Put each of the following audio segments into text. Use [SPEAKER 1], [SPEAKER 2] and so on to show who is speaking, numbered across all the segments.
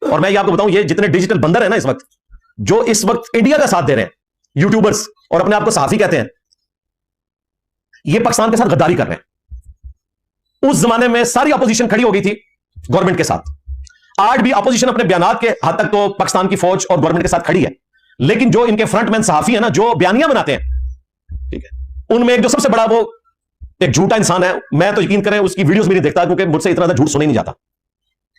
[SPEAKER 1] और मैं ये आपको बताऊं, ये जितने डिजिटल बंदर है ना इस वक्त, जो इस वक्त इंडिया का साथ दे रहे हैं, यूट्यूबर्स और अपने आप को सहाफी कहते हैं, ये पाकिस्तान के साथ गद्दारी कर रहे हैं। उस जमाने में सारी अपोजिशन खड़ी हो गई थी गवर्नमेंट के साथ। आज भी अपोजिशन अपने बयानात के हद तक तो पाकिस्तान की फौज और गवर्नमेंट के साथ खड़ी है, लेकिन जो इनके फ्रंटमैन सहाफी है ना, जो बयानियां बनाते हैं, ठीक है, उनमें एक जो सबसे बड़ा वो एक झूठा इंसान है, मैं तो यकीन करें उसकी वीडियोस भी नहीं देखता, क्योंकि मुझसे इतना झूठ सुने नहीं जाता।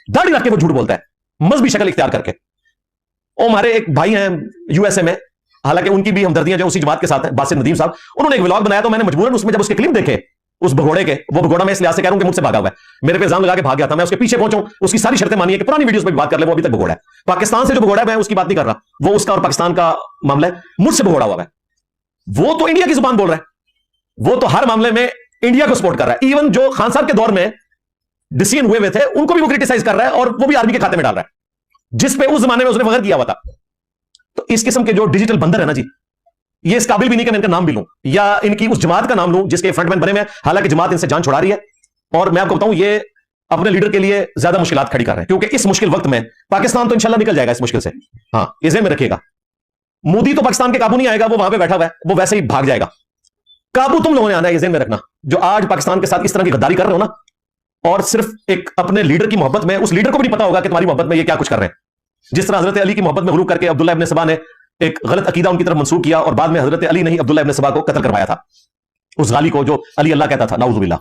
[SPEAKER 1] दाढ़ी रख के वो झूठ बोलता है, मजहबी शक्ल इख्तियार करके। वो हमारे एक भाई हैं यूएसए में, हालांकि उनकी भी हमदर्दियां जो उसी जमात के साथ है, बासिर नदीम साहब, उन्होंने एक व्लॉग बनाया, तो मैंने मजबूरन उसमें जब उसके क्लिप देखे उस भगोड़े के, वो भगोड़ा मैं इस लिहाज से कह रहा हूं कि मुझसे भागा हुआ है, मेरे पे इल्जाम लगा के भाग गया था, मैं उसके पीछे पहुंचा, उसकी सारी शर्तें मानी है कि पुरानी वीडियोस में बात कर ले, वो अभी तक भगोड़ा है। पाकिस्तान से जो भगोड़ा है मैं उसकी बात नहीं कर रहा, वो उसका और पाकिस्तान का मामला है, मुझसे भगोड़ा हुआ है। वो तो इंडिया की जुबान बोल रहा है, वो तो हर मामले में इंडिया को सपोर्ट कर रहा है। इवन जो खान साहब के दौर में डिसीजन हुए थे उनको भी वो क्रिटिसाइज कर रहा है, और वो भी आर्मी के खाते में डाल रहा है, जिस पे उस जमाने में उसने फखर किया हुआ था। तो इस किस्म के जो डिजिटल बंदर है ना जी, ये इस काबिल भी नहीं कि मैं इनका नाम भी लूं या इनकी उस जमात का नाम लूं जिसके फ्रंटमैन बने हुए हैं, हालांकि जमात इनसे जान छुड़ा रही है। और मैं आपको बताऊं, ये अपने लीडर के लिए ज्यादा मुश्किलात खड़ी कर रहे हैं, क्योंकि इस मुश्किल वक्त में पाकिस्तान तो इंशाल्लाह निकल जाएगा इस मुश्किल से। हाँ, ये ज़हन में रखिएगा, मोदी तो पाकिस्तान के काबू नहीं आएगा, वो वहां पे बैठा हुआ है, वो वैसे ही भाग जाएगा। काबू तुम लोगों ने आना है, ये ज़हन में रखना। जो आज पाकिस्तान के साथ इस तरह की गद्दारी कर रहे हो ना, और सिर्फ एक अपने लीडर की मोहब्बत में, उस लीडर को भी नहीं पता होगा कि तुम्हारी मोहब्बत में ये क्या कुछ कर रहे हैं। जिस तरह हजरत अली की मोहब्बत में गुरूर करके अब्दुल्ला इब्न सबा ने एक गलत अकीदा उनकी तरफ मंसूब किया, और बाद में हजरत अली ने ही अब्दुल्ला इब्न सबा को कत्ल करवाया था, उस गाली को जो अली अल्लाह कहता था, नाउजुबिल्लाह।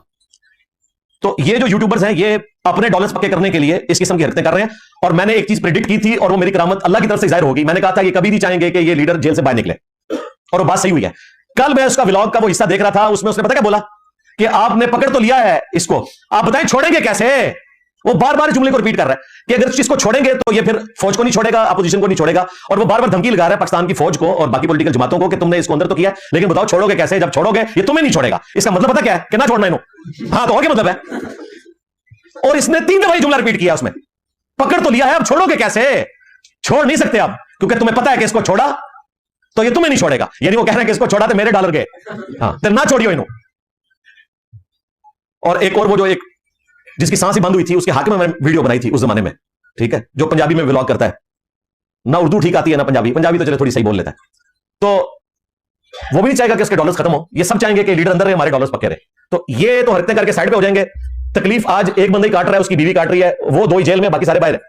[SPEAKER 1] तो ये जो यूट्यूबर्स हैं, ये अपने डॉलर्स पक्के करने के लिए इस किस्म की हरकतें कर रहे हैं। और मैंने एक चीज प्रेडिक्ट की थी, और वो मेरी करामत अल्लाह की तरफ से जाहिर होगी। मैंने कहा था कि कभी नहीं चाहेंगे कि ये लीडर जेल से बाहर निकले, और वो बात सही हुई है। कल मैं उसका व्लॉग का वो हिस्सा देख रहा था, उसमें उसने पता क्या बोला कि आपने पकड़ तो लिया है इसको, आप बताएं छोड़ेंगे कैसे। वो बार बार जुमले को रिपीट कर रहा है कि अगर इसको छोड़ेंगे तो ये फिर फौज को नहीं छोड़ेगा, अपोजिशन को नहीं छोड़ेगा, और वो बार बार धमकी लगा रहा है पाकिस्तान की फौज को और बाकी पॉलिटिकल जमातों को कि तुमने इसको अंदर तो किया है, लेकिन बताओ छोड़ोगे कैसे। जब छोड़ोगे ये तुम्हें नहीं छोड़ेगा, इसका मतलब पता क्या है कि ना छोड़ना इन्हों। हाँ, तो और क्या मतलब है। और इसने 3 दफा जुमला रिपीट किया उसमें, पकड़ तो लिया है, अब छोड़ोगे कैसे। छोड़ नहीं सकते आप, क्योंकि तुम्हें पता है कि इसको छोड़ा तो ये तुम्हें नहीं छोड़ेगा। यानी वो कह रहे हैं कि इसको छोड़ा तो मेरे डॉलर गए। हाँ, तो ना छोड़ियो इन्हों। और एक और वो जो एक जिसकी सांस ही बंद हुई थी, उसके हाथ में मैंने वीडियो बनाई थी उस जमाने में, ठीक है, जो पंजाबी में व्लॉग करता है ना, उर्दू ठीक आती है ना पंजाबी, पंजाबी तो चले थोड़ी सही बोल लेता है। तो वो भी नहीं चाहेगा कि उसके डॉलर्स खत्म हो, ये सब चाहेंगे कि लीडर अंदर रहे, हमारे डॉलर्स पक्के रहे। तो ये तो हरकतें करके साइड पे हो जाएंगे। तकलीफ आज एक बंदे ही काट रहा है, उसकी बीवी काट रही है, वो 2 ही जेल में, बाकी सारे बाहर है।